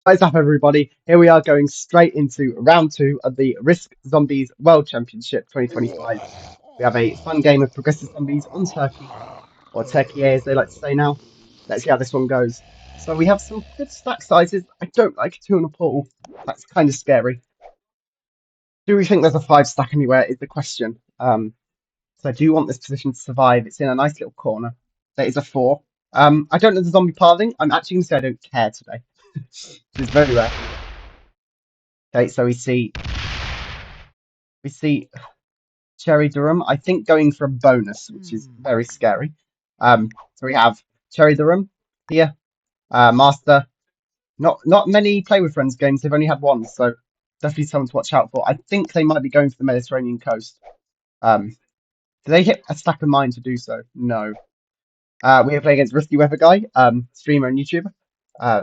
What's up, everybody? Here we are going straight into round 2 of the Risk Zombies World Championship 2025. We have a fun game of progressive zombies on Turkey, or Turkey as they like to say now. Let's see how this one goes. So we have some good stack sizes. I don't like a 2 on a portal. That's kind of scary. Do we think there's a 5 stack anywhere is the question. So I do want this position to survive. It's in a nice little corner. There is a 4. I don't know the zombie pathing. I'm actually going to say I don't care today. Which is very rare. Okay, so we see Cherry Durham, I think, going for a bonus, which is very scary. So we have Cherry Durham here, Master. Not many Play with Friends games. They've only had one, so definitely someone to watch out for. I think they might be going for the Mediterranean coast. Do they hit a stack of mine to do so? No. We are playing against TheRiskyWeatherGuy, streamer and YouTuber.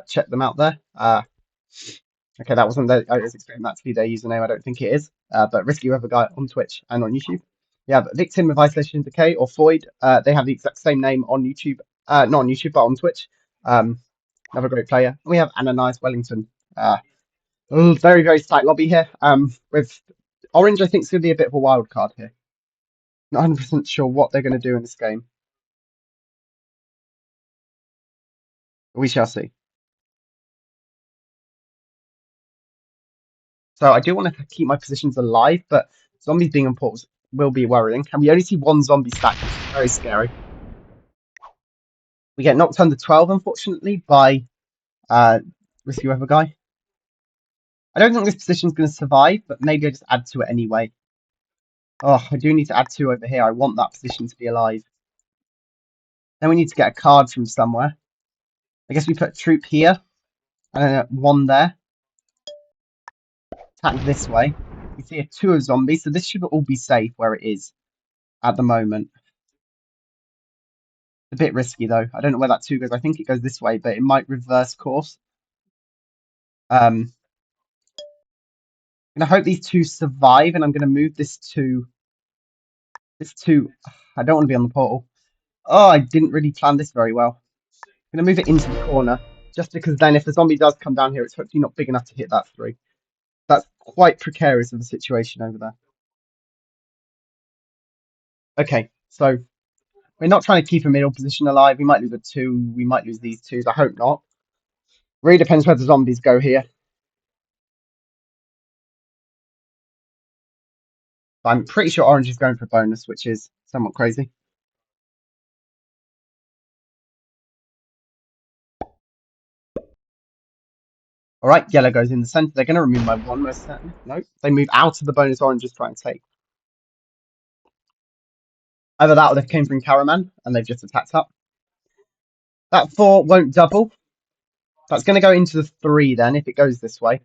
Check them out there. Okay, that wasn't I was expecting that to be their username. I don't think it is. But TheRiskyWeatherGuy on Twitch and on YouTube. We have Victim of Isolation Decay or Foyd. They have the exact same name on YouTube. Not on YouTube, but on Twitch. Another great player. And we have Ananias Wellington. Very, very tight lobby here. With Orange, I think it's going to be a bit of a wild card here. Not 100% sure what they're going to do in this game. We shall see. So I do want to keep my positions alive, but zombies being on portals will be worrying. And we only see one zombie stack, which is very scary. We get knocked under 12, unfortunately, by TheRiskyWeatherGuy. I don't think this position's going to survive, but maybe I just add to it anyway. Oh, I do need to add 2 over here. I want that position to be alive. Then we need to get a card from somewhere. I guess we put a troop here, and then 1 there. Attack this way. We see a 2 of zombies, so this should all be safe where it is at the moment. A bit risky though. I don't know where that 2 goes. I think it goes this way, but it might reverse course. I'm gonna hope these 2 survive, and I'm gonna move this 2. I don't want to be on the portal. Oh, I didn't really plan this very well. I'm gonna move it into the corner, just because then if the zombie does come down here, it's hopefully not big enough to hit that 3. That's quite precarious of the situation over there. Okay, so we're not trying to keep a middle position alive. We might lose a 2. We might lose these 2s. I hope not. Really depends where the zombies go here. I'm pretty sure Orange is going for a bonus, which is somewhat crazy. All right, yellow goes in the center. They're going to remove my 1 most certainly. No, they move out of the bonus Orange is trying to take. Either that or they came from Caraman and they've just attacked up. That 4 won't double. That's going to go into the 3 then if it goes this way.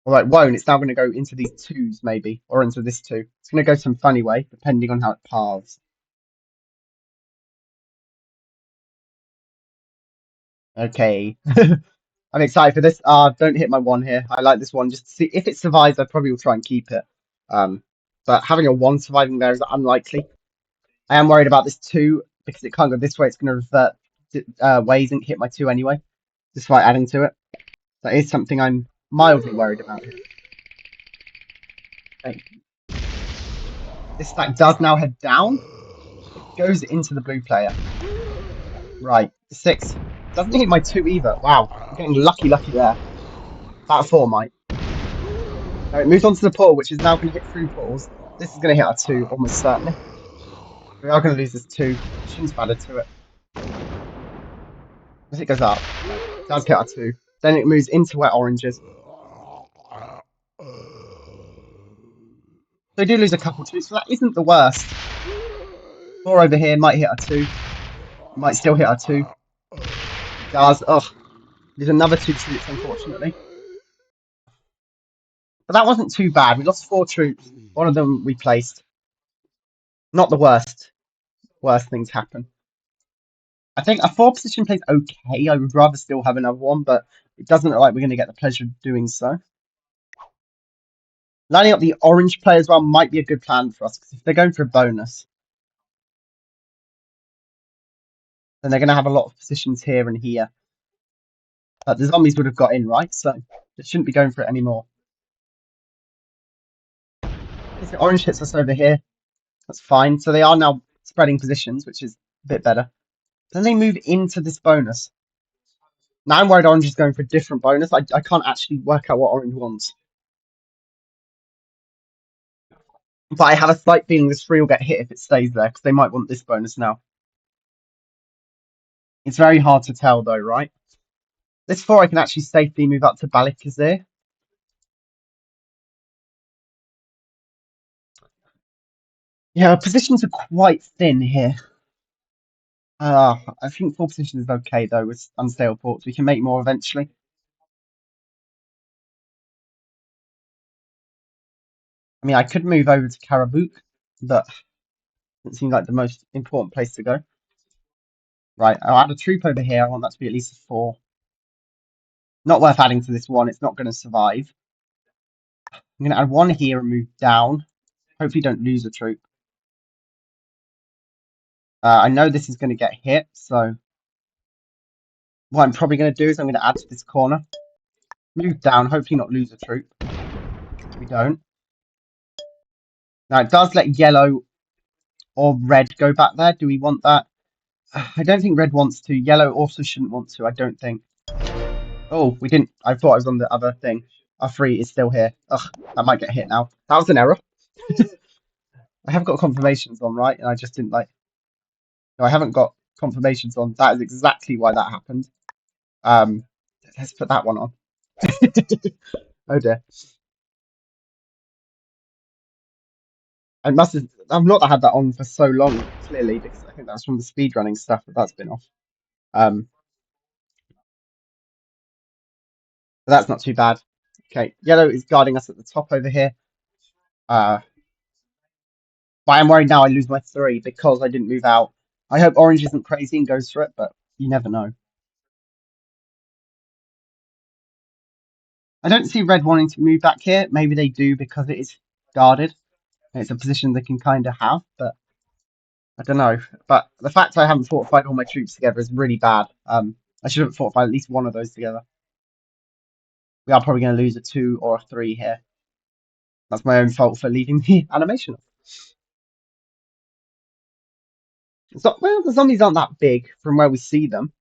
All right, won't. It's now going to go into these 2s maybe, or into this 2. It's going to go some funny way depending on how it paths. Okay. I'm excited for this. Don't hit my 1 here. I like this 1 just to see if it survives. I probably will try and keep it. But having a 1 surviving there is unlikely. I am worried about this 2 because it can't go this way. It's going to revert ways and hit my 2 anyway, despite adding to it. That is something I'm mildly worried about. Okay. This stack does now head down. It goes into the blue player. Right, 6. Doesn't hit my 2 either. Wow, I'm getting lucky there. That 4 might. No, it moves on to the portal, which is now going to hit 3 portals. This is going to hit our 2, almost certainly. We are going to lose this 2. Shouldn't have added to it. As it goes up, it does hit our 2. Then it moves into where Orange is. So we do lose a couple too, so that isn't the worst. 4 over here might hit our 2. Might still hit our 2. It does. Ugh. There's another 2 troops, unfortunately. But that wasn't too bad. We lost 4 troops. 1 of them we placed. Not the worst. Worst things happen. I think a 4 position plays okay. I would rather still have another 1, but it doesn't look like we're going to get the pleasure of doing so. Lining up the orange player as well might be a good plan for us, because if they're going for a bonus, then they're going to have a lot of positions here and here. But the zombies would have got in, right? So they shouldn't be going for it anymore. If the orange hits us over here, that's fine. So they are now spreading positions, which is a bit better. Then they move into this bonus. Now I'm worried orange is going for a different bonus. I can't actually work out what orange wants. But I have a slight feeling this 3 will get hit if it stays there, because they might want this bonus now. It's very hard to tell, though, right? This 4 I can actually safely move up to Balikazir. Yeah, our positions are quite thin here. I think 4 positions is okay, though, with unstable ports. We can make more eventually. I mean, I could move over to Karabuk, but it seems like the most important place to go. Right, I'll add a troop over here. I want that to be at least a 4. Not worth adding to this 1. It's not going to survive. I'm going to add 1 here and move down. Hopefully don't lose a troop. I know this is going to get hit, so what I'm probably going to do is I'm going to add to this corner. Move down, hopefully not lose a troop. We don't. Now, it does let yellow or red go back there. Do we want that? I don't think red wants to. Yellow also shouldn't want to, I don't think. Oh, we didn't. I thought I was on the other thing. Our 3 is still here. Ugh, that might get hit now. That was an error. I have got confirmations on, right? And I just didn't like... No, I haven't got confirmations on. That is exactly why that happened. Let's put that one on. Oh dear. I've not had that on for so long, clearly, because I think that's from the speedrunning stuff that's been off. But that's not too bad. Okay, yellow is guarding us at the top over here. But I'm worried now I lose my 3 because I didn't move out. I hope orange isn't crazy and goes for it, but you never know. I don't see red wanting to move back here. Maybe they do because it is guarded. It's a position they can kind of have, but I don't know. But the fact I haven't fortified all my troops together is really bad. I should have fortified at least one of those together. We are probably going to lose a 2 or a 3 here. That's my own fault for leaving the animation off. So, well, the zombies aren't that big from where we see them.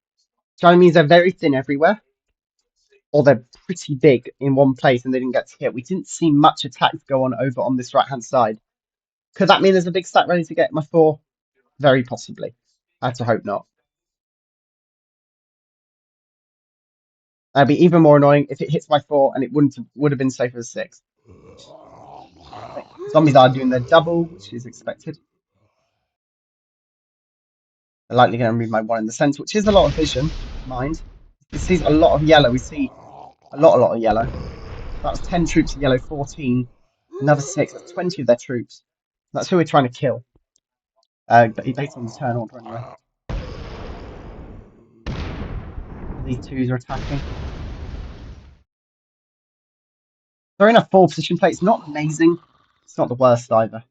So that means they're very thin everywhere. Or they're pretty big in one place and they didn't get to hit. We didn't see much attacks go on over on this right-hand side. Could that mean there's a big stack ready to get my 4? Very possibly. I have to hope not. That'd be even more annoying if it hits my 4 and it would have been safer as 6. Zombies are doing their double, which is expected. They're likely going to remove my 1 in the centre, which is a lot of vision, mind. This sees a lot of yellow. We see a lot of yellow. That was 10 troops of yellow, 14. Another 6. That's 20 of their troops. That's who we're trying to kill. But based on the turn order anyway. These 2s are attacking. They're in a 4 position play. It's not amazing. It's not the worst either.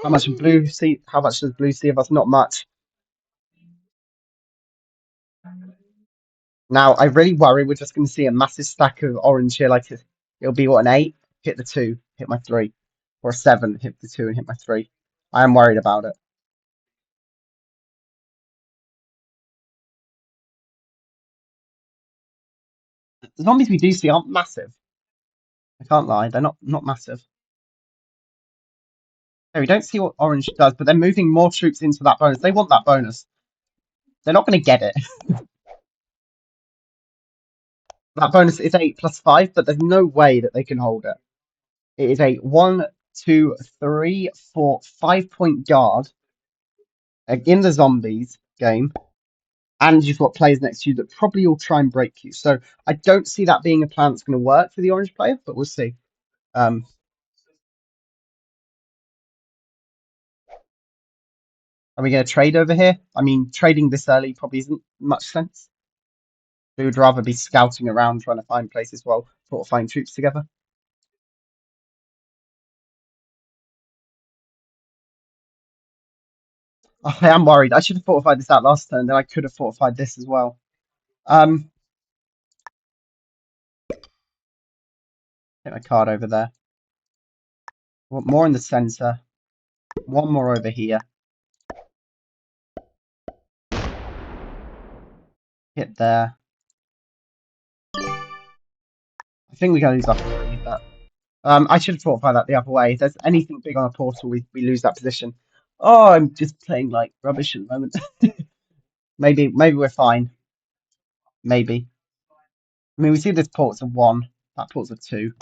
How much does blue see of us? Not much. Now, I really worry we're just going to see a massive stack of orange here. Like, it'll be, what, an 8? Hit the 2, hit my 3. Or a 7, hit the 2 and hit my 3. I am worried about it. The zombies we do see aren't massive. I can't lie, they're not massive. Yeah, we don't see what orange does, but they're moving more troops into that bonus. They want that bonus. They're not going to get it. That bonus is 8 plus 5, but there's no way that they can hold it. It is a 1, 2, 3, 4, 5-point guard in the zombies game, and you've got players next to you that probably will try and break you. So I don't see that being a plan that's going to work for the orange player, but we'll see. Are we going to trade over here? I mean, trading this early probably isn't much sense. We would rather be scouting around trying to find places while fortifying troops together. Oh, I am worried. I should have fortified this out last turn, then I could have fortified this as well. Hit my card over there. I want more in the centre. One more over here. Hit there. I think we're going to lose our 3, but I should have fortified that the other way. If there's anything big on a portal, we lose that position. Oh, I'm just playing like rubbish at the moment. maybe we're fine. Maybe. I mean, we see this port's a 1. That port's a 2.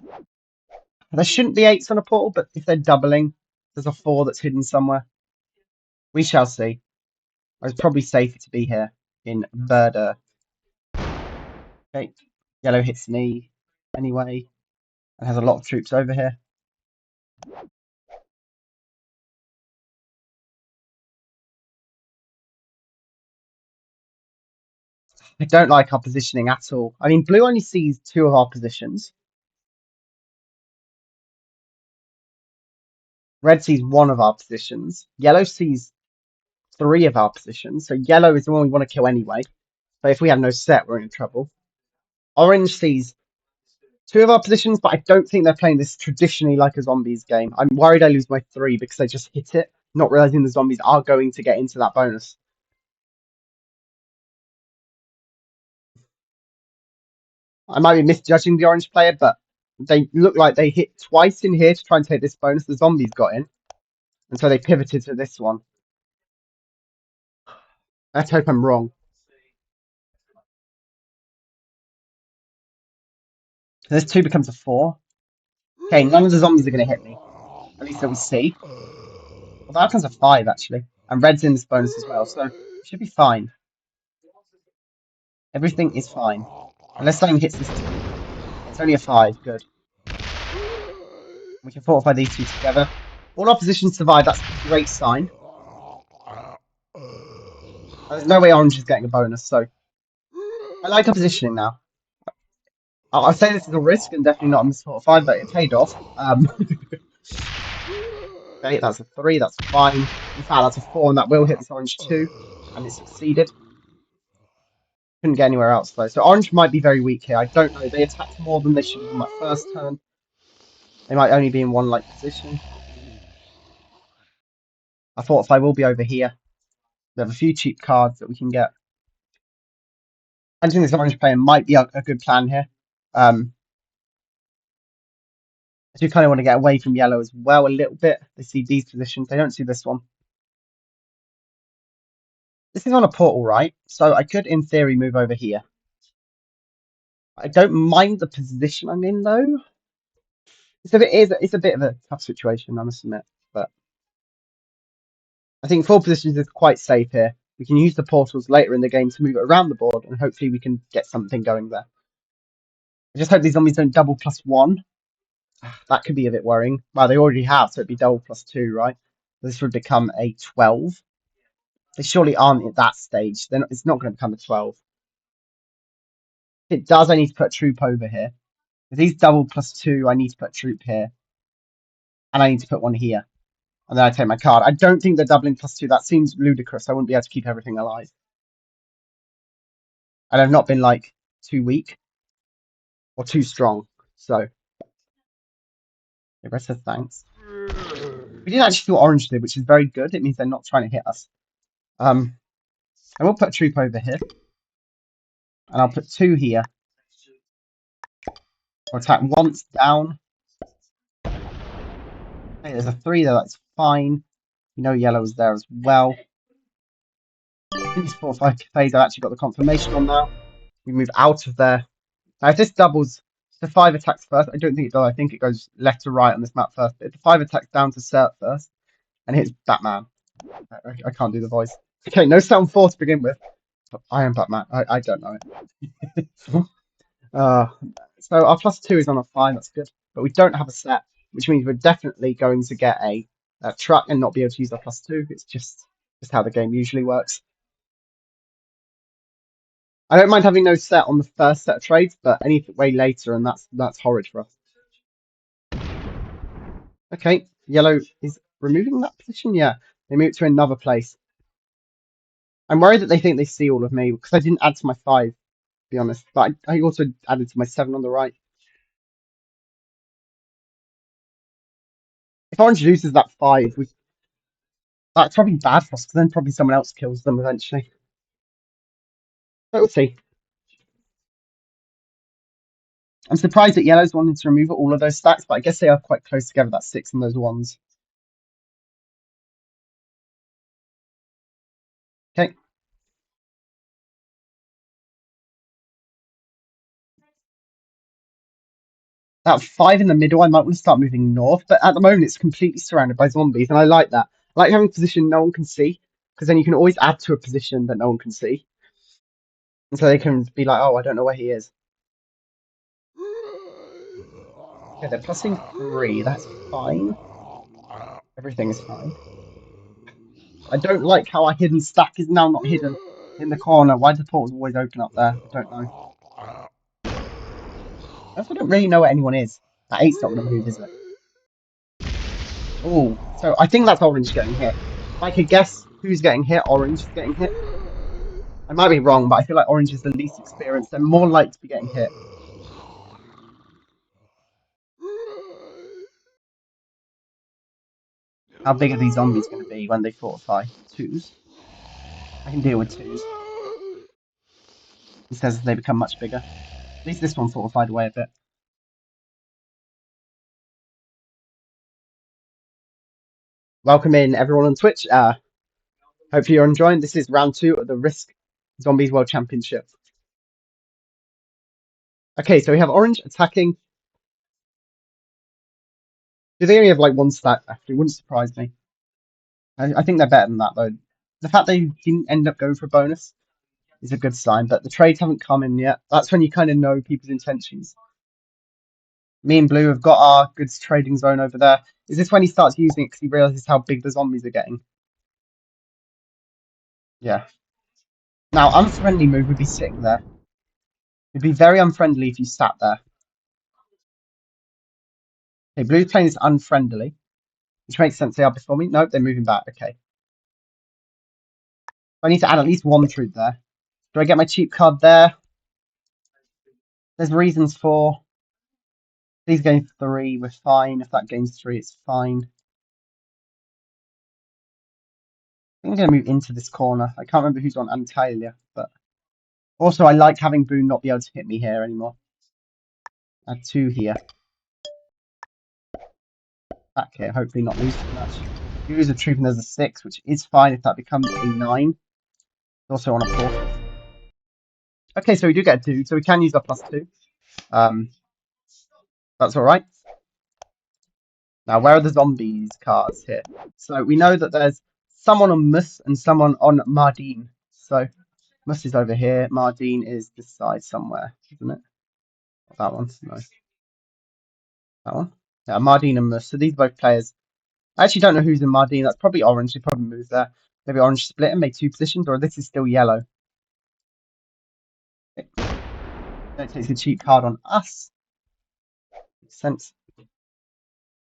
There shouldn't be 8s on a portal, but if they're doubling, there's a 4 that's hidden somewhere. We shall see. It's probably safer to be here in Birder. Okay. Yellow hits me anyway and has a lot of troops over here. I don't like our positioning at all. I mean, blue only sees 2 of our positions. Red sees 1 of our positions. Yellow sees 3 of our positions. So yellow is the one we want to kill anyway. But if we have no set, we're in trouble. Orange sees 2 of our positions, but I don't think they're playing this traditionally like a zombies game. I'm worried I lose my 3 because they just hit it, not realizing the zombies are going to get into that bonus. I might be misjudging the orange player, but they look like they hit twice in here to try and take this bonus the zombies got in. And so they pivoted to this one. Let's hope I'm wrong. This 2 becomes a 4. Okay, none of the zombies are going to hit me. At least that we see. Well, that becomes a 5, actually. And red's in this bonus as well, so it should be fine. Everything is fine. Unless something hits this 2. It's only a 5, good. We can fortify these 2 together. All our positions survive, that's a great sign. There's no way orange is getting a bonus, so I like our positioning now. I'll say this is a risk and definitely not a misfortified, but it paid off. Okay, that's a 3, that's fine. In fact, that's a 4, and that will hit this orange too, and it succeeded. Couldn't get anywhere else though. So orange might be very weak here. I don't know. They attacked more than they should have on that first turn. They might only be in 1 like position. I thought if I will be over here, we have a few cheap cards that we can get. I think this orange player might be a good plan here. I do kind of want to get away from yellow as well a little bit. They see these positions. They don't see this one. This is on a portal, right? So I could, in theory, move over here. I don't mind the position I'm in, though. It's a bit of a tough situation, I must admit. But I think 4 positions is quite safe here. We can use the portals later in the game to move it around the board, and hopefully we can get something going there. I just hope these zombies don't double +1. That could be a bit worrying. Well, they already have, so it'd be double +2, right? This would become a 12. They surely aren't at that stage. It's not going to become a 12. If it does, I need to put a troop over here. If these double +2, I need to put a troop here. And I need to put 1 here. And then I take my card. I don't think they're doubling +2. That seems ludicrous. I wouldn't be able to keep everything alive. And I've not been, like, too weak. Or too strong. So. Everybody says thanks. We didn't actually do what orange did, which is very good. It means they're not trying to hit us. I will put a troop over here. And I'll put 2 here. I'll attack once down. Okay, there's a 3 there. That's fine. You know yellow is there as well. I think it's 4 or 5 phase. I've actually got the confirmation on now. We move out of there. Now, if this doubles to 5 attacks first, I don't think it does. I think it goes left to right on this map first. But if the 5 attacks down to Cert first and hits Batman, I can't do the voice. Okay, no sound 4 to begin with. I am Batman. I don't know it. So our +2 is on a 5. That's good. But we don't have a set, which means we're definitely going to get a truck and not be able to use our +2. It's just how the game usually works. I don't mind having no set on the first set of trades, but any way later, and that's horrid for us. Okay, yellow is removing that position. Yeah, they move to another place. I'm worried that they think they see all of me because I didn't add to my 5, to be honest. But I also added to my 7 on the right. If orange loses that 5, that's probably bad for us, because then probably someone else kills them eventually. But we'll see. I'm surprised that yellow's wanted to remove all of those stacks, but I guess they are quite close together, that 6 and those 1s. Okay. That 5 in the middle, I might want to start moving north, but at the moment it's completely surrounded by zombies, and I like that. I like having a position no one can see, because then you can always add to a position that no one can see. And so they can be like, oh, I don't know where he is. Okay, they're +ing 3, that's fine. Everything's fine. I don't like how our hidden stack is now not hidden in the corner. Why do the portals always open up there? I don't know. I also don't really know where anyone is. That 8's not going to move, is it? Oh, so I think that's orange getting hit. If I could guess who's getting hit, orange is getting hit. I might be wrong, but I feel like orange is the least experienced. They're more likely to be getting hit. How big are these zombies going to be when they fortify? 2s? I can deal with 2s. He says they become much bigger. At least this one fortified away a bit. Welcome in everyone on Twitch. Hopefully you're enjoying. This is round 2 of the Risk Zombies World Championship. Okay, so we have orange attacking. Do they only have like 1 stack left? It wouldn't surprise me. I think they're better than that though. The fact they didn't end up going for a bonus is a good sign, but the trades haven't come in yet. That's when you kind of know people's intentions. Me and Blue have got our goods trading zone over there. Is this when he starts using it because he realizes how big the zombies are getting? Yeah. Now, unfriendly move would be sitting there. It'd be very unfriendly if you sat there. Okay, Blue's playing this unfriendly, which makes sense. They are before me. Nope, they're moving back. Okay. I need to add at least 1 troop there. Do I get my cheap card there? There's reasons for. These gain 3, we're fine. If that gains 3, it's fine. I think I'm going to move into this corner. I can't remember who's on Antalya, but also I like having Boone not be able to hit me here anymore. Add 2 here. Back here, hopefully not lose too much. Use a troop and there's a 6, which is fine if that becomes a 9. It's also on a portal. Okay, so we do get a 2, so we can use our +2. That's alright. Now, where are the zombies cards here? So we know that there's someone on Mus and someone on Mardin. So Mus is over here. Mardin is this side somewhere, isn't it? That one? No. That one? Yeah, Mardin and Mus. So these are both players. I actually don't know who's in Mardin. That's probably orange. They probably moved there. Maybe orange split and make 2 positions, or this is still yellow. Okay. That takes a cheap card on us. Makes sense.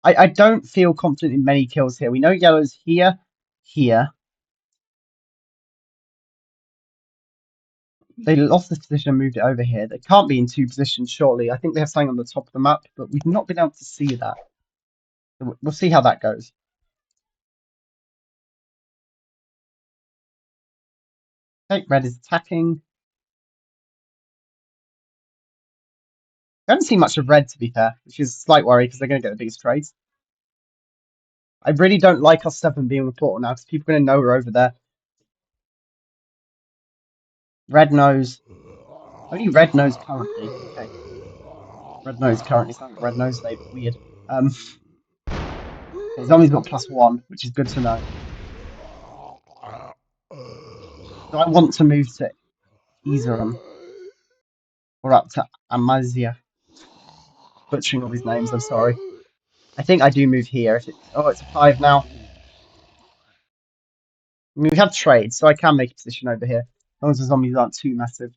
I don't feel confident in many kills here. We know yellow's here, here. They lost this position and moved it over here. They can't be in 2 positions, surely. I think they have something on the top of the map, but we've not been able to see that. So we'll see how that goes. Okay, red is attacking. I haven't seen much of red, to be fair, which is a slight worry because they're going to get the biggest trades. I really don't like our 7 being on the portal now because people are going to know we're over there. Red nose. Only red nose currently. Okay. Red nose currently sounds like red nose. They weird. Okay, zombies got +1, which is good to know. So I want to move to Izerum or up to Amazia. Butchering all these names. I'm sorry. I think I do move here. If it's a 5 now. I mean, we have trades, so I can make a position over here. As long as the zombies aren't too massive.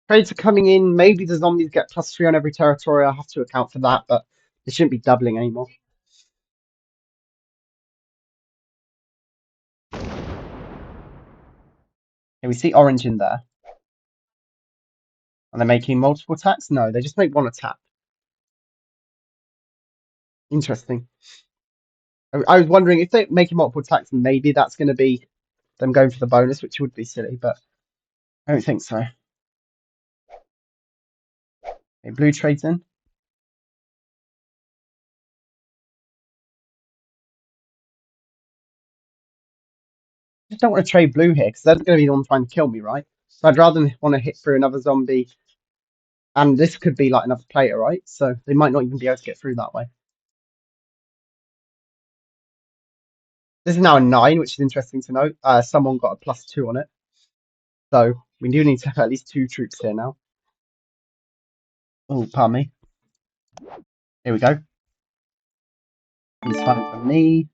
Trades are coming in. Maybe the zombies get +3 on every territory. I'll have to account for that, but they shouldn't be doubling anymore. Okay, we see orange in there. And they're making multiple attacks? No, they just make 1 attack. Interesting. I was wondering if they make multiple attacks, maybe that's going to be them going for the bonus, which would be silly, but I don't think so. Okay, blue trades in. I just don't want to trade blue here because they're going to be the one trying to kill me, right? So I'd rather want to hit through another zombie, and this could be like another player, right? So they might not even be able to get through that way. This is now a 9, which is interesting to note. Someone got a +2 on it. So we do need to have at least 2 troops here now. Oh, pardon me. Here we go. It's fine for me.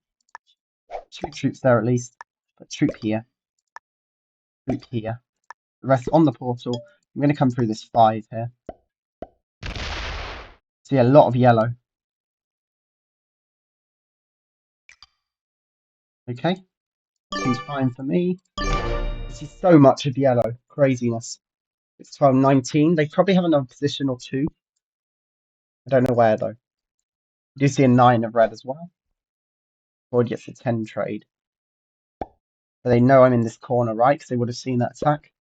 2 troops there at least. But troop here. Troop here. The rest on the portal. I'm going to come through this 5 here. See a lot of yellow. Okay. Seems fine for me. This is so much of yellow. Craziness. It's 12, 19. They probably have another position or 2. I don't know where though. I do see a 9 of red as well. Void gets a 10 trade. So they know I'm in this corner, right? Because they would have seen that attack.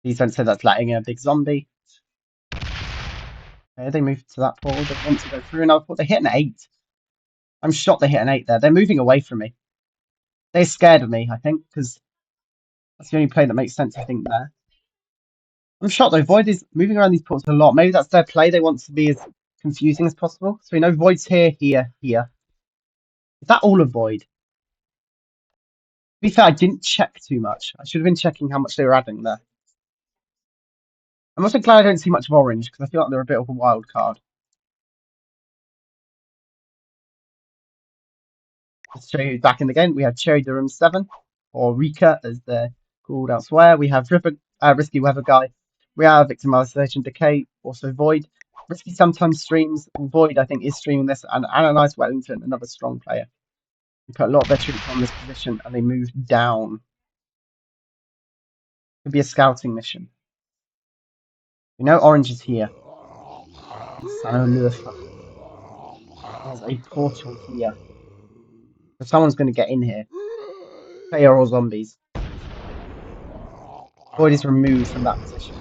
These don't say that's letting in a big zombie. Okay, they move to that portal. They want to go through another portal. They hit an 8. I'm shocked they hit an 8 there. They're moving away from me. They're scared of me, I think, because that's the only play that makes sense, I think, there. I'm shocked though. Void is moving around these portals a lot. Maybe that's their play. They want to be as confusing as possible. So we know Void's here, here, here. Is that all of Void? To be fair, I didn't check too much. I should have been checking how much they were adding there. I'm also glad I don't see much of orange because I feel like they're a bit of a wild card. Let's show you back in the game. We have Cherry Durham 7, or Rika as they're called elsewhere. We have Risky Weather Guy. We have Victimization Decay, also Void. Risky sometimes streams, and Void I think is streaming this, and Analyze Wellington, another strong player. We put a lot of their troops on this position and they move down. Could be a scouting mission. We know orange is here. Son of a motherfucker. There's a portal here. So someone's going to get in here. Player or zombies. Void is removed from that position.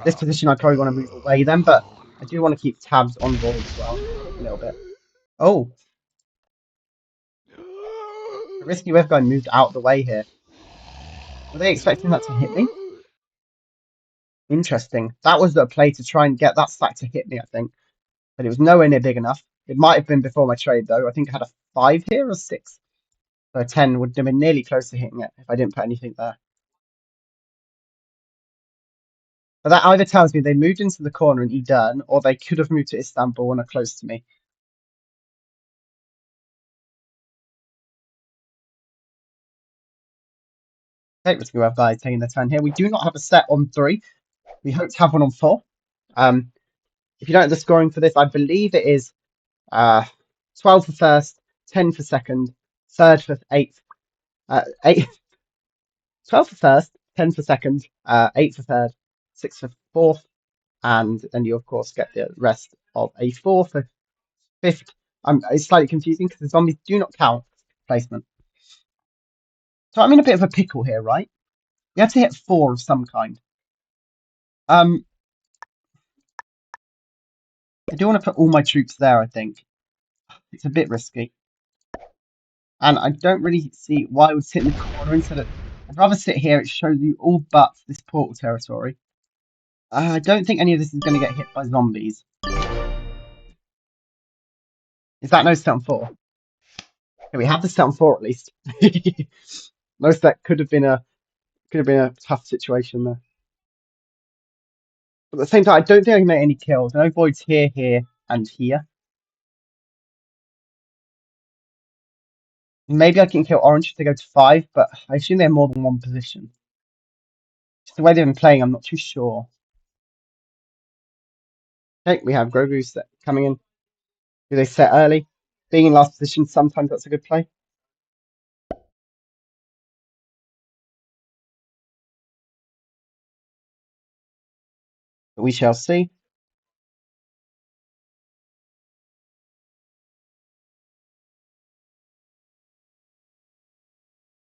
This position I probably want to move away then, but I do want to keep tabs on Void as well. A little bit. Oh! The Risky Weather Guy moved out of the way here. Were they expecting that to hit me? Interesting. That was the play to try and get that stack to hit me, I think. But it was nowhere near big enough. It might have been before my trade, though. I think I had a 5 here or 6. So a 10 would have been nearly close to hitting it if I didn't put anything there. But that either tells me they moved into the corner in Eden, or they could have moved to Istanbul and are close to me. Okay, let's go have guys taking their turn here. We do not have a set on 3. We hope to have one on 4. If you don't know the scoring for this, I believe it is 12 for first, 10 for second, third for eighth, 12 for first, 10 for second, 8 for third, 6 for fourth, and then you of course get the rest of a 4 for fifth. It's slightly confusing because the zombies do not count placement. So I'm in a bit of a pickle here, right? We have to hit 4 of some kind. I do want to put all my troops there, I think. It's a bit risky. And I don't really see why I would sit in the corner instead of... I'd rather sit here. It shows you all but this portal territory. I don't think any of this is going to get hit by zombies. Is that no set on 4? Okay, we have the set on 4 at least. Most that could have been a tough situation there. But at the same time, I don't think I can make any kills. No voids here, here, and here. Maybe I can kill orange if they go to 5, but I assume they have more than one position. Just the way they've been playing, I'm not too sure. Okay, we have Grogu coming in. Do they set early? Being in last position, sometimes that's a good play. But we shall see.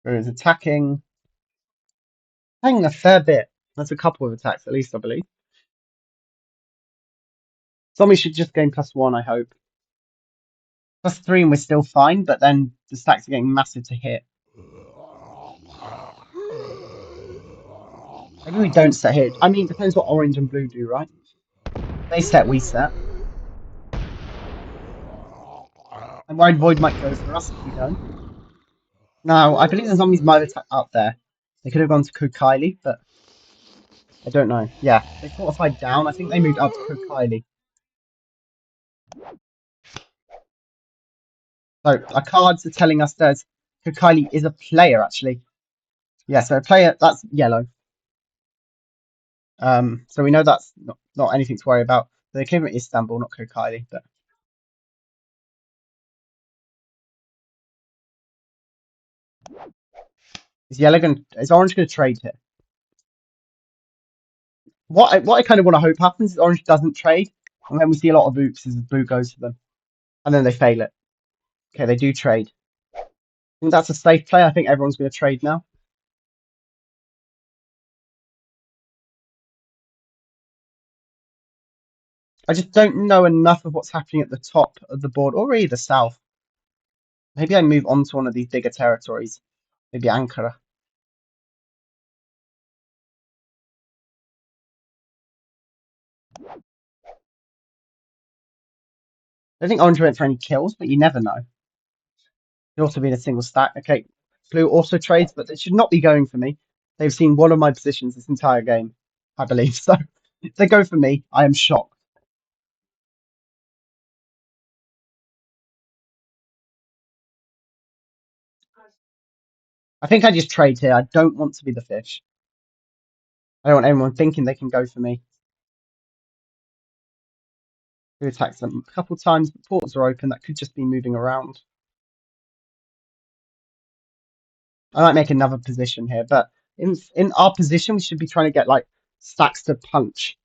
There is attacking a fair bit. That's a couple of attacks at least, I believe. Zombie should just gain +1, I hope. +3 and we're still fine, but then the stacks are getting massive to hit. Maybe we don't set here. I mean, it depends what orange and blue do, right? They set, we set. I'm worried Void might go for us if we don't. Now, I believe the zombies might have attacked up there. They could have gone to Kokaili, but I don't know. Yeah, they fortified down. I think they moved up to Kokaili. So our cards are telling us that Kokaili is a player, actually. Yeah, so a player, that's yellow. So we know that's not anything to worry about. They came from Istanbul, not Kokaili, but is orange gonna trade here? What I kind of want to hope happens is orange doesn't trade, and then we see a lot of oops as blue goes to them. And then they fail it. Okay, they do trade. I think that's a safe play. I think everyone's gonna trade now. I just don't know enough of what's happening at the top of the board or really the south. Maybe I move on to one of these bigger territories. Maybe Ankara. I don't think orange went for any kills, but you never know. Could also be in a single stack. Okay, blue also trades, but it should not be going for me. They've seen one of my positions this entire game, I believe. So if they go for me, I am shocked. I think I just trade here. I don't want to be the fish. I don't want anyone thinking they can go for me. Who attacks them a couple times, the ports are open. That could just be moving around. I might make another position here, but in our position, we should be trying to get like stacks to punch.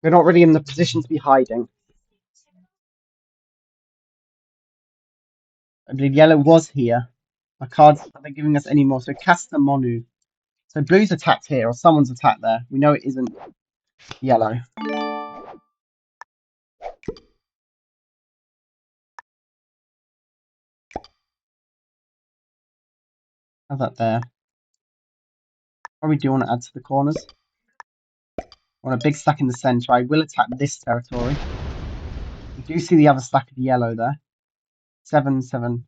We're not really in the position to be hiding. I believe yellow was here. My cards, are they giving us any more? So Kastamonu. So blue's attacked here, or someone's attacked there. We know it isn't yellow. Have that there. Probably do want to add to the corners. I want a big stack in the centre. I will attack this territory. We do see the other stack of yellow there. 7-7.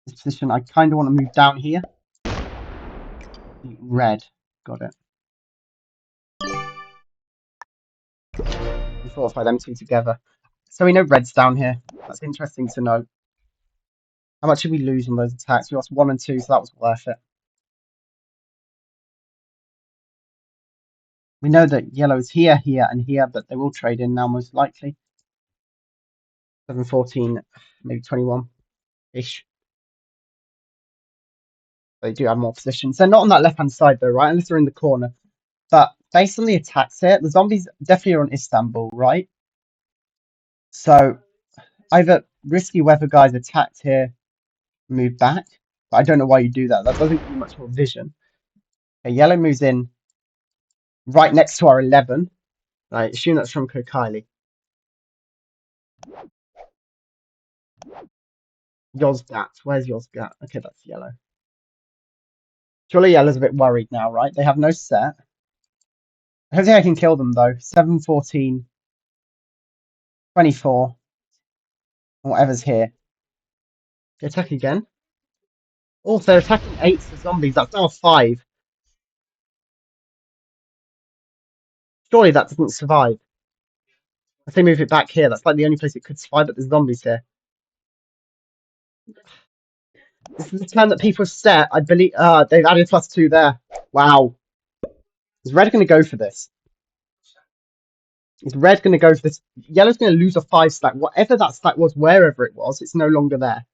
This position, I kind of want to move down here. Red. Got it. We fortify them two together. So we know red's down here. That's interesting to know. How much did we lose on those attacks? We lost 1 and 2, so that was worth it. We know that yellow's here, here, and here, but they will trade in now most likely. 7-14, maybe 21-ish. They do have more positions. They're not on that left-hand side though, right? Unless they're in the corner. But based on the attacks here, the zombies definitely are on Istanbul, right? So either Risky Weather Guys attacked here, move back. But I don't know why you do that. That doesn't give you much more vision. Okay, yellow moves in right next to our 11. I assume that's from Kokaili. Yozgat. Where's Yozgat? Okay, that's yellow. Surely yellow's a bit worried now, right? They have no set. I don't think I can kill them though. 7-14, 24, whatever's here. They attack again. Also, attacking 8 for zombies. That's now a 5. Surely that doesn't survive. If they move it back here, that's like the only place it could survive, but there's zombies here. This is the turn that people set. I believe they've added +2 there. Wow. Is red going to go for this? Is red going to go for this? Yellow's going to lose a 5 stack. Whatever that stack was, wherever it was, it's no longer there.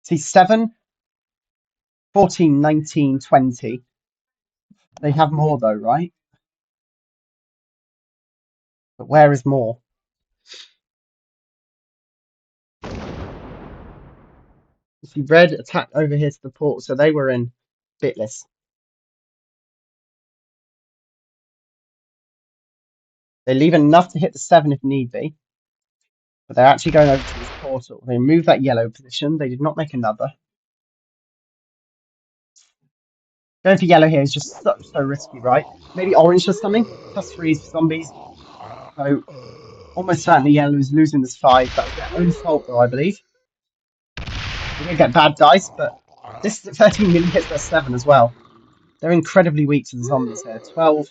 See, 7. 14, 19, 20. They have more though, right? But where is more? You see, red attacked over here to the port, so they were in bitless. They leave enough to hit the 7 if need be. But they're actually going over to this portal. They moved that yellow position. They did not make another. Going for yellow here is just so risky, right? Maybe orange does something. +3s for zombies. So almost certainly yellow is losing this 5. That was their own fault, though, I believe. They're going to get bad dice, but this 13 nearly hits their 7 as well. They're incredibly weak to the zombies here. 12.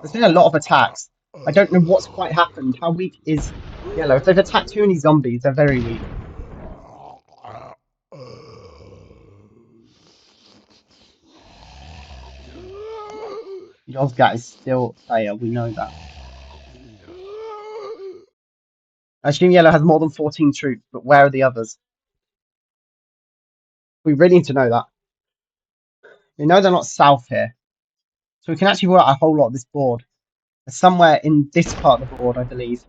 There's been a lot of attacks. I don't know what's quite happened. How weak is yellow? If they've attacked too many zombies, they're very weak. Yozgat is still player, we know that. I assume yellow has more than 14 troops, but where are the others? We really need to know that. We know they're not south here. So we can actually work out a whole lot of this board. They're somewhere in this part of the board, I believe.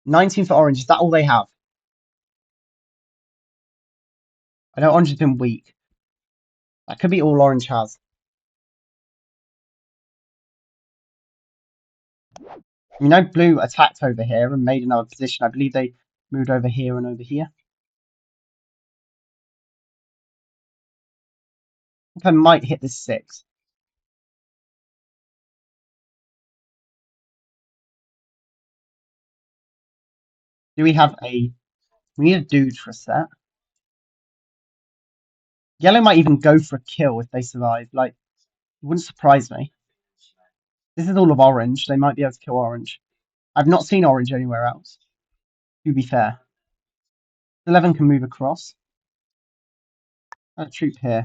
19 for orange, is that all they have? I know orange has been weak. That could be all orange has. We know blue attacked over here and made another position. I believe they moved over here and over here. I think I might hit this 6. Do we have a... We need a dude for a set. Yellow might even go for a kill if they survive. Like, it wouldn't surprise me. This is all of orange. They might be able to kill orange. I've not seen orange anywhere else, to be fair. 11 can move across. A troop here.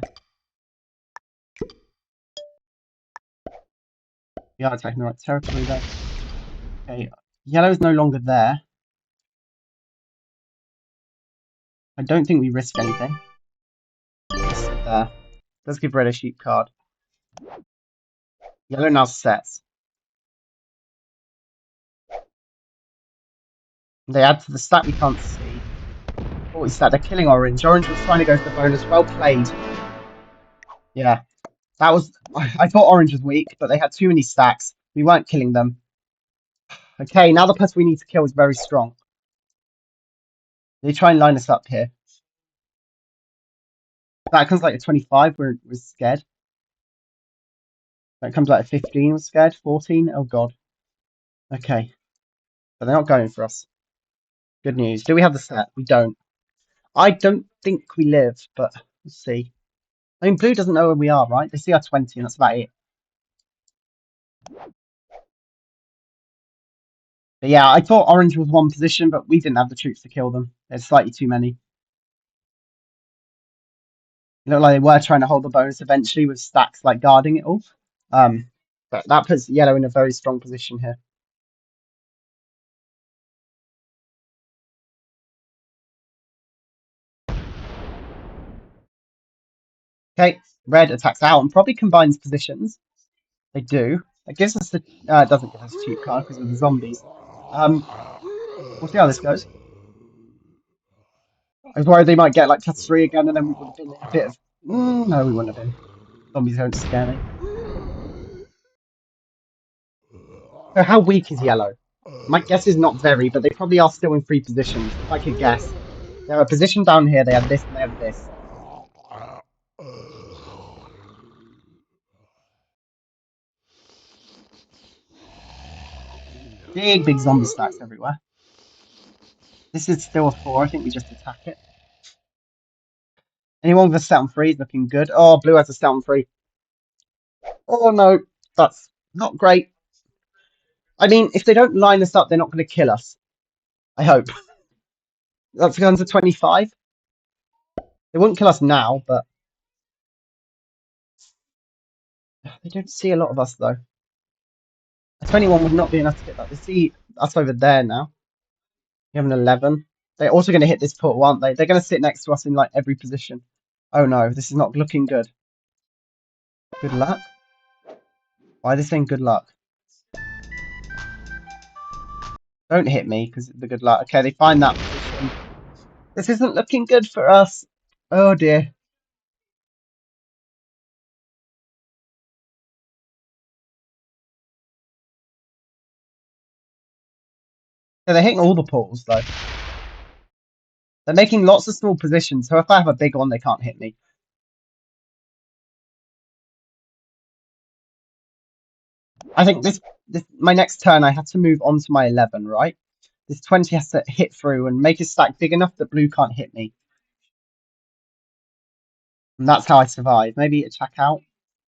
We are attacking the right territory though. Okay, yellow is no longer there. I don't think we risk anything. Just sit there. Let's give red a sheep card. Yellow now sets. They add to the stat we can't see. 40 stat, they're killing orange. Orange was trying to go for the bonus. Well played. Yeah. That was... I thought orange was weak, but they had too many stacks. We weren't killing them. Okay, now the person we need to kill is very strong. They try and line us up here. That comes like a 25, we're scared. That comes like a 15, we're scared. 14, oh god. Okay. But they're not going for us. Good news. Do we have the set? We don't. I don't think we live, but let's see. I mean, blue doesn't know where we are, right? They see our 20, and that's about it. But yeah, I thought orange was one position, but we didn't have the troops to kill them. There's slightly too many. It looked like they were trying to hold the bonus eventually with stacks like guarding it all. But that puts yellow in a very strong position here. Okay, red attacks out and probably combines positions. They do. It gives us the doesn't give us a cheap card because of the zombies. We'll see how this goes. I was worried they might get like +3 again, and then we would have been a bit of no, we wouldn't have been. Zombies don't scare me. So how weak is yellow? My guess is not very, but they probably are still in 3 positions. If I could guess, they have a position down here. They have this and they have this. Big zombie stacks everywhere. This is still a 4. I think we just attack it. Anyone with a set on 3 is looking good. Oh, blue has a set on 3. Oh no, that's not great. I mean, if they don't line us up, they're not going to kill us. I hope. That's going to 25. They wouldn't kill us now, but they don't see a lot of us though. A 21 would not be enough to get that. They see us over there now. We have an 11. They're also going to hit this portal, aren't they? They're going to sit next to us in like every position. Oh no, this is not looking good. Good luck? Why are they saying good luck? Don't hit me because the good luck. Okay, they find that position. This isn't looking good for us. Oh dear. So they're hitting all the portals though. They're making lots of small positions, so if I have a big one, they can't hit me. I think this my next turn I have to move on to my 11, right? This 20 has to hit through and make a stack big enough that blue can't hit me. And that's how I survive. Maybe attack out?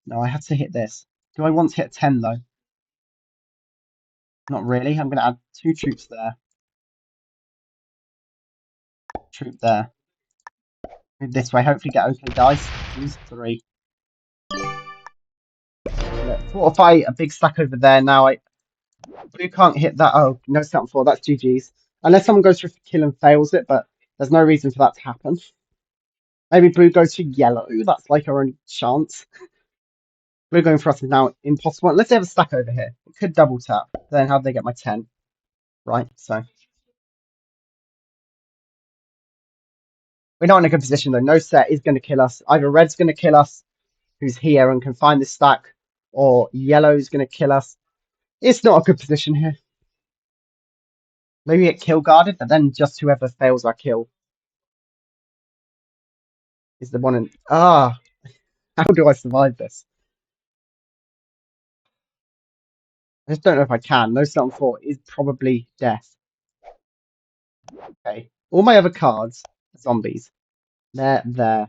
No, I have to hit this. Do I want to hit 10 though? Not really. I'm going to add 2 troops there. Troop there. Move this way. Hopefully get okay dice. Use 3. Fortify a big stack over there. Now blue can't hit that. Oh, no start 4. That's GG's. Unless someone goes for kill and fails it, but there's no reason for that to happen. Maybe blue goes for yellow. That's like our only chance. Blue going for us is now impossible. Unless they have a stack over here. It could double tap. Then how do they get my 10? Right, so. We're not in a good position though. No set is going to kill us. Either red's going to kill us, who's here and can find this stack, or yellow's going to kill us. It's not a good position here. Maybe get kill guarded, but then just whoever fails our kill is the one in... how do I survive this? I just don't know if I can. No stun 4 is probably death. Okay. All my other cards are zombies. They're there.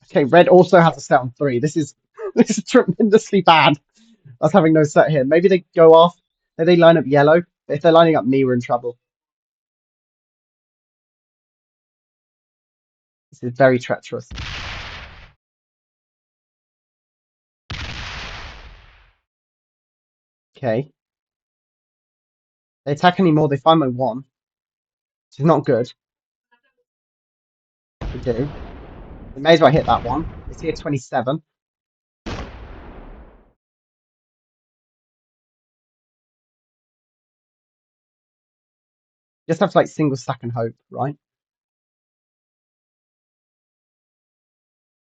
Okay, red also has a set on 3. This is tremendously bad. Us having no set here. Maybe they go off. Maybe they line up yellow. If they're lining up me, we're in trouble. This is very treacherous. Okay. They attack anymore, they find my 1. Which is not good. They do. They may as well hit that one. They see a 27. Just have to like single stack and hope, right?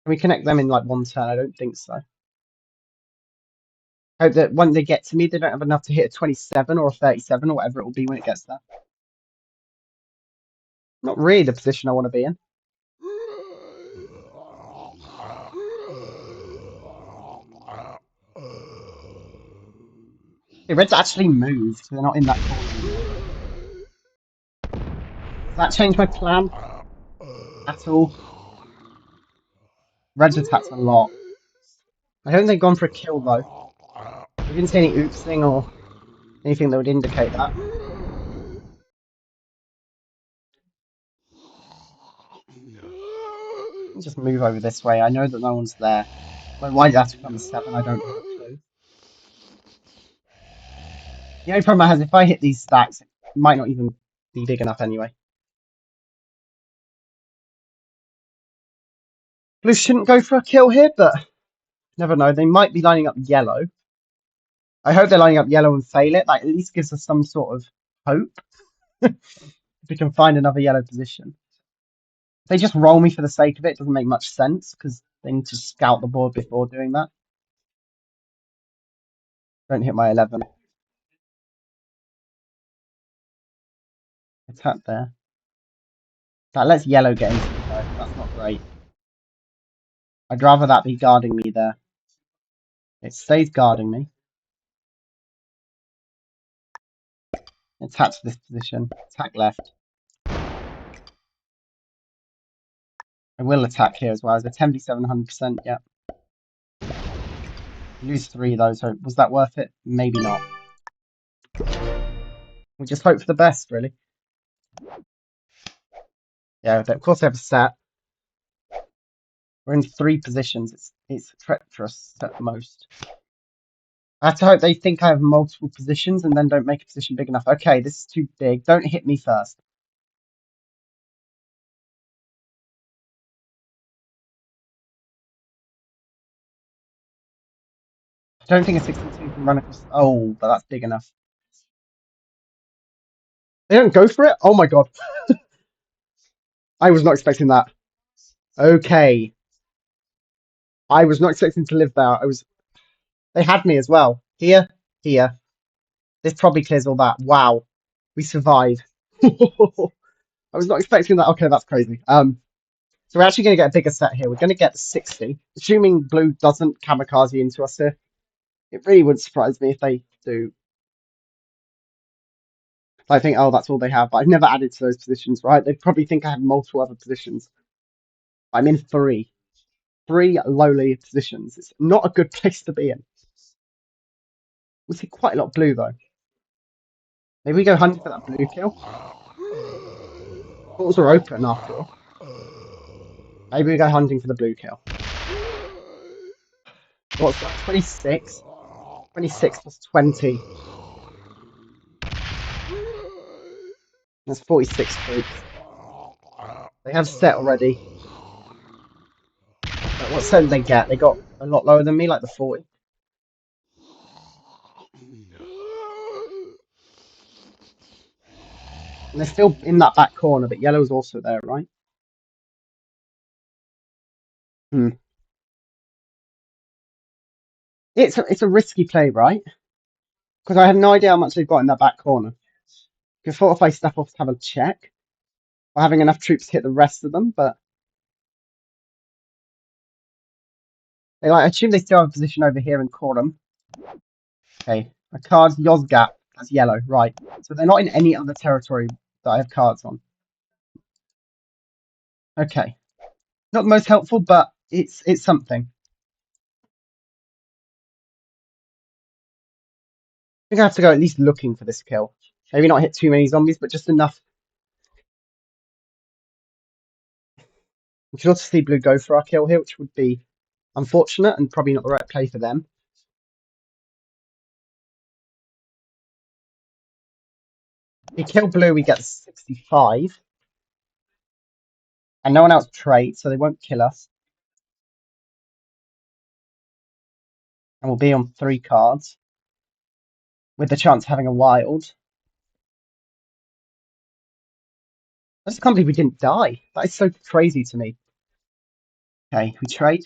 Can we connect them in like one turn? I don't think so. Hope that when they get to me, they don't have enough to hit a 27 or a 37 or whatever it will be when it gets there. Not really the position I want to be in. Okay, red's actually moved. They're not in that corner anymore. Does that change my plan at all? Red's attacks a lot. I don't think they've gone for a kill though. We didn't see any oopsing or anything that would indicate that. Just move over this way. I know that no one's there. But why did that become a 7? I don't have a clue. The only problem I have is if I hit these stacks, it might not even be big enough anyway. Blue shouldn't go for a kill here, but never know. They might be lining up yellow. I hope they're lining up yellow and fail it. That at least gives us some sort of hope. If we can find another yellow position. If they just roll me for the sake of it, doesn't make much sense because they need to scout the board before doing that. Don't hit my 11. Attack there. That lets yellow get into me though. That's not great. I'd rather that be guarding me there. It stays guarding me. Attack to this position. Attack left. I will attack here as well. Is a 10v7 100%? Yeah. Lose 3 though, so was that worth it? Maybe not. We just hope for the best, really. Yeah, of course they have a set. We're in 3 positions. It's treacherous at most. I have to hope they think I have multiple positions and then don't make a position big enough. Okay, this is too big. Don't hit me first. I don't think a 62 can run across. Oh, but that's big enough. They don't go for it? Oh my god. I was not expecting that. Okay. I was not expecting to live there. They had me as well. Here, here. This probably clears all that. Wow. We survived. I was not expecting that. Okay, that's crazy. So we're actually going to get a bigger set here. We're going to get the 60, assuming blue doesn't kamikaze into us here. It really wouldn't surprise me if they do. I think, oh, that's all they have. But I've never added to those positions, right? They probably think I have multiple other positions. I'm in three lowly positions. It's not a good place to be in. We see quite a lot of blue, though. Maybe we go hunting for that blue kill. Portals are open after all. Maybe we go hunting for the blue kill. What's that? 26? 26 plus 20. That's 46 troops. They have set already. But what set did they get? They got a lot lower than me, like the 40. And they're still in that back corner, but yellow's also there, right? It's a risky play, right? Because I have no idea how much they've got in that back corner. I thought if I step off to have a check, or having enough troops to hit the rest of them, but I assume they still have a position over here in Coram. Okay, a card Yozgat. That's yellow, right? So they're not in any other territory that I have cards on. Okay, not the most helpful, but it's something. I think I have to go at least looking for this kill. Maybe not hit too many zombies, but just enough. We should also see blue go for our kill here, which would be unfortunate and probably not the right play for them. If we kill blue, we get 65. And no one else trades, so they won't kill us. And we'll be on 3 cards. With the chance of having a wild. I just can't believe we didn't die. That is so crazy to me. Okay, we trade.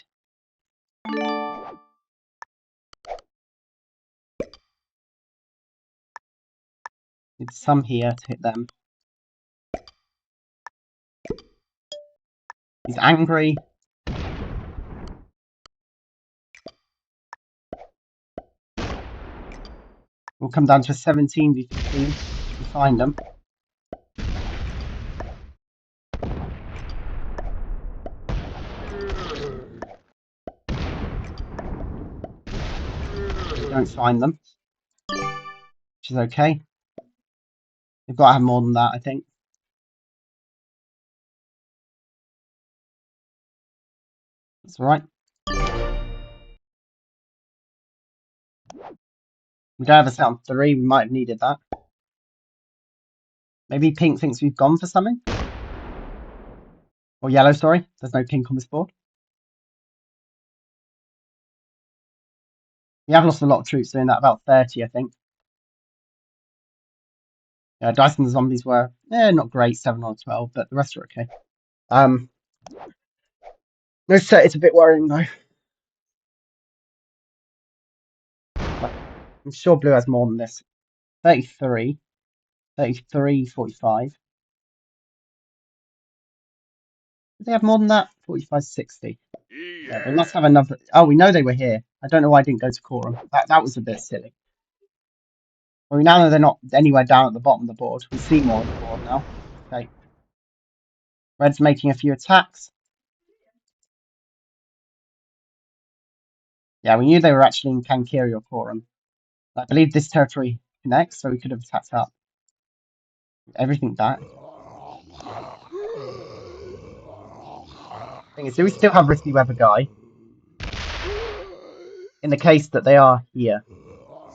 Need some here to hit them. He's angry. We'll come down to a 17 v 15 if we find them. We don't find them. Which is okay. They've got to have more than that, I think. That's alright. We don't have a set on 3, we might have needed that. Maybe pink thinks we've gone for something? Or yellow, sorry. There's no pink on this board. We have lost a lot of troops doing that, about 30, I think. Yeah, dice and the zombies were not great, 7 or 12, but the rest are okay. No set, it's a bit worrying though. But I'm sure blue has more than this. 33, 33, 45. Did they have more than that? 45, 60. Yeah, they must have another. Oh, we know they were here. I don't know why I didn't go to Coram. That was a bit silly. Well, we now know they're not anywhere down at the bottom of the board. We see more on the board now. Okay. Red's making a few attacks. Yeah, we knew they were actually in Kankiri or Coram. I believe this territory connects, so we could have attacked up. Everything back. Thing is, do we still have TheRiskyWeatherGuy? In the case that they are here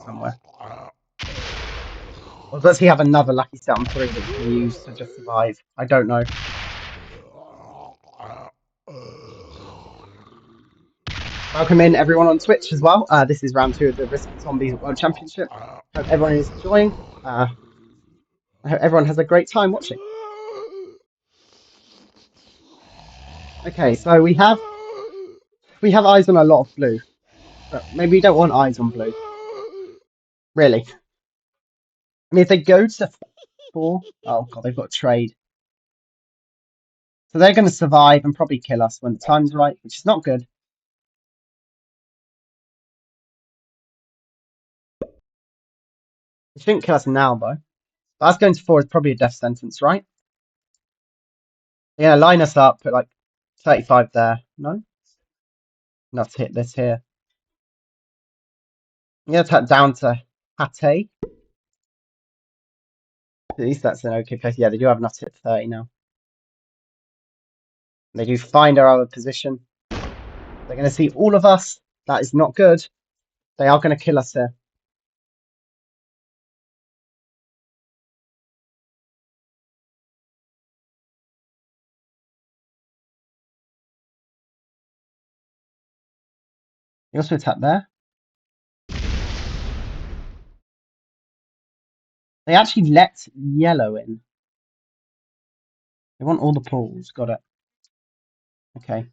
somewhere. Or does he have another lucky set on 3 that he can use to just survive? I don't know. Welcome in everyone on Twitch as well. This is round 2 of the Risk Zombies World Championship. Hope everyone is enjoying. I hope everyone has a great time watching. Okay, so we have eyes on a lot of blue, but maybe we don't want eyes on blue. Really? I mean, if they go to 4, oh god, they've got trade. So they're going to survive and probably kill us when the time's right, which is not good. They shouldn't kill us now, though. But us going to 4 is probably a death sentence, right? Yeah, line us up, put like 35 there. No? Enough to hit this here. Yeah, down to Hate. At least that's an okay place. Yeah, they do have enough to hit 30 now. They do find our other position. They're going to see all of us. That is not good. They are going to kill us here. They also attack there. They actually let yellow in. They want all the pawns. Got it. Okay.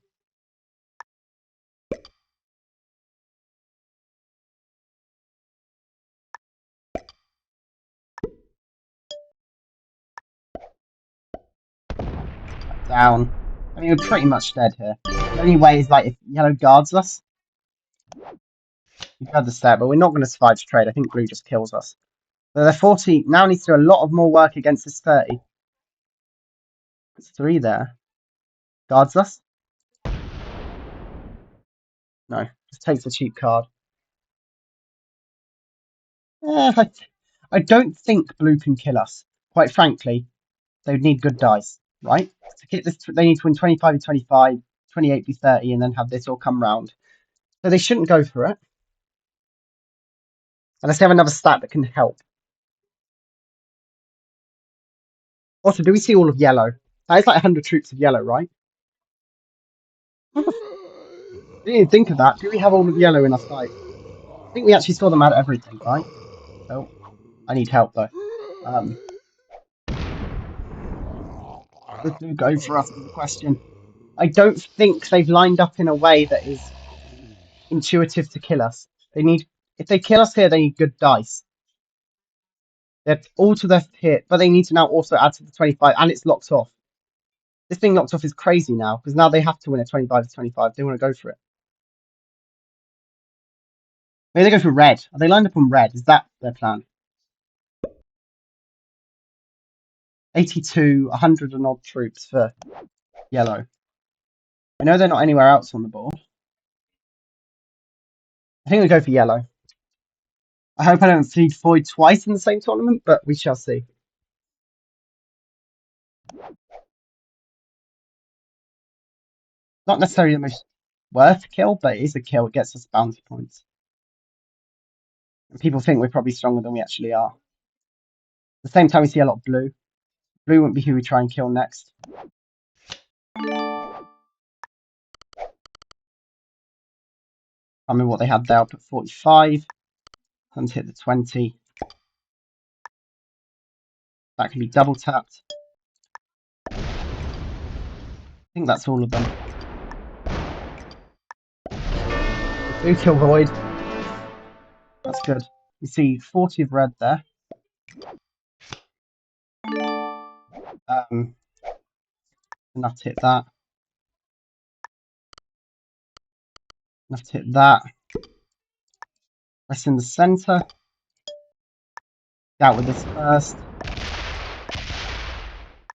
Down. I mean, we're pretty much dead here. The only way is like if yellow guards us. We've had the step, but we're not going to survive to trade. I think blue just kills us. So they're 40. Now needs to do a lot of more work against this 30. It's 3 there. Guards us? No. Just takes a cheap card. I don't think blue can kill us. Quite frankly, they would need good dice, right? To get this, they need to win 25 to 25, 28 to 30, and then have this all come round. So they shouldn't go for it. Unless they have another stat that can help. Also, do we see all of yellow? That is like 100 troops of yellow, right? I didn't even think of that. Do we have all of yellow in our sight? I think we actually saw them out of everything, right? Oh, I need help though. Does blue go for us is the question. I don't think they've lined up in a way that is intuitive to kill us. If they kill us here, they need good dice. They're all to their hit, but they need to now also add to the 25, and it's locked off. This thing locked off is crazy now, because now they have to win a 25 to 25. They want to go for it. Maybe they go for red. Are they lined up on red? Is that their plan? 82, 100 and odd troops for yellow. I know they're not anywhere else on the board. I think we go for yellow. I hope I don't feed Floyd twice in the same tournament, but we shall see. Not necessarily the most worth kill, but it is a kill. It gets us bounty points. And people think we're probably stronger than we actually are. At the same time, we see a lot of blue. Blue won't be who we try and kill next. I mean, what they had there, I'll put 45. And hit the 20. That can be double tapped. I think that's all of them. Blue kill void. That's good. You see 40 of red there. Enough to hit that. Enough to hit that. Rest in the center. Out with this first.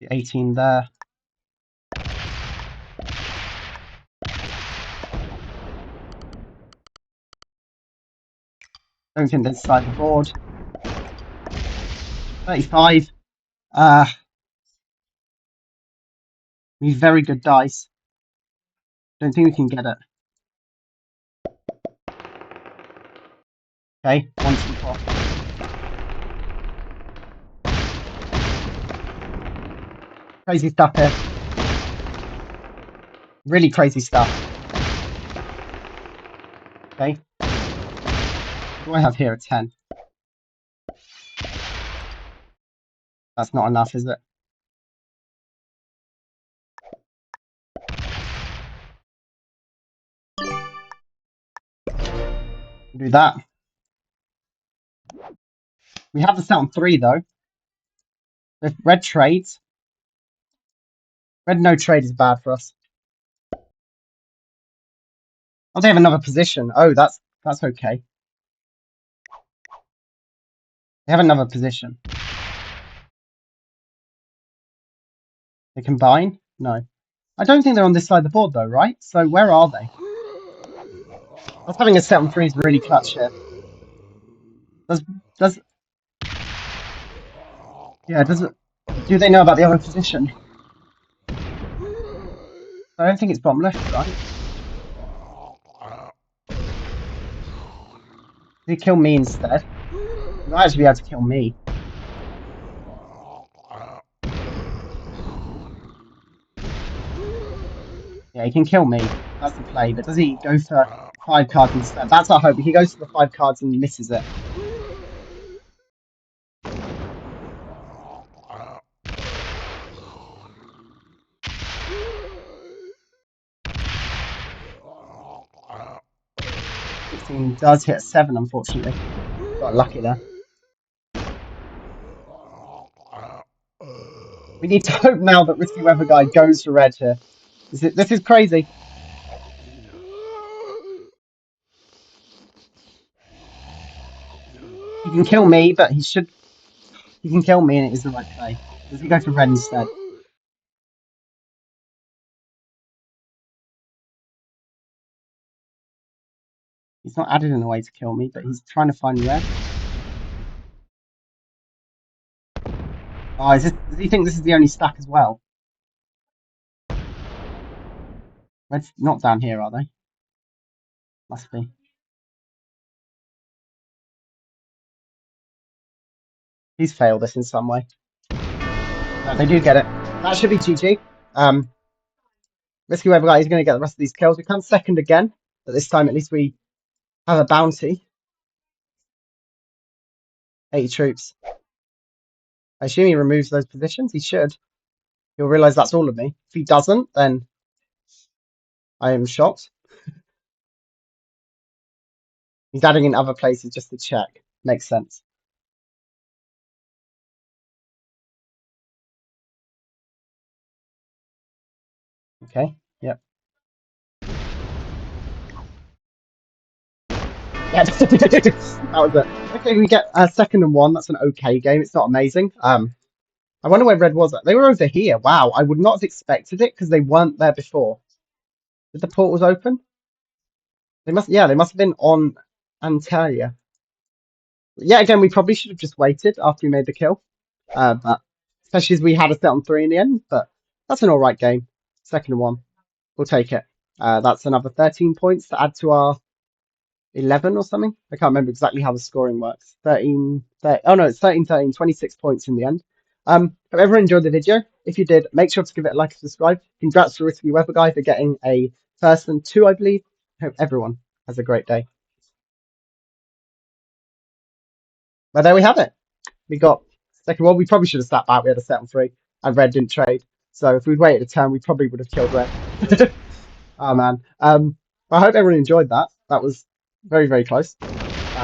18 there. Don't think this side of the board. 35. Need very good dice. Don't think we can get it. Okay, once and off. Crazy stuff here. Really crazy stuff. Okay. What do I have here? A 10. That's not enough, is it? Do that. We have to set on 3 though. If red trades. Red no trade is bad for us. Oh, they have another position. Oh, that's okay. They have another position. They combine? No. I don't think they're on this side of the board though, right? So where are they? Us having a set on 3 is really clutch here. Does yeah, do they know about the other position? I don't think it's bottom left, right? Did he kill me instead? He might actually be able to kill me. Yeah, he can kill me. That's the play. But does he go for 5 cards instead? That's our hope. He goes for the 5 cards and misses it. He does hit a 7, unfortunately. Got lucky there. We need to hope now that Risky Weather Guy goes for red here. This is crazy. He can kill me, but he can kill me and it is the right play. Does he go for red instead? He's not added in a way to kill me, but he's trying to find red. Oh, does he think this is the only stack as well? Red's not down here, are they? Must be. He's failed this in some way. No, they do get it. That should be GG. Risky Weather Guy is going to get the rest of these kills. We come second again, but this time at least we have a bounty. 80 troops. I assume he removes those positions. He should. He'll realise that's all of me. If he doesn't, then I am shocked. He's adding in other places just to check. Makes sense. Okay. Yep. Yeah, that was it. Okay, we get a 2nd and 1. That's an okay game. It's not amazing. I wonder where red was. They were over here. Wow, I would not have expected it because they weren't there before. Did the portals open? They must. Yeah, they must have been on Antalya. Yeah, again, we probably should have just waited after we made the kill. But especially as we had a set on 3 in the end. But that's an all right game. 2nd and 1. We'll take it. That's another 13 points to add to our 11 or something. I can't remember exactly how the scoring works. 13, 30, oh no, it's 13, 13, 26 points in the end. Hope everyone enjoyed the video. If you did, make sure to give it a like and subscribe. Congrats to Risky Weather Guy for getting a 1st and 2, I believe. Hope everyone has a great day. But there we have it. We got 2nd one. We probably should have sat back. We had a set on 3 and red didn't trade. So if we'd waited a turn, we probably would have killed red. Oh man. I hope everyone enjoyed that. That was very, very close.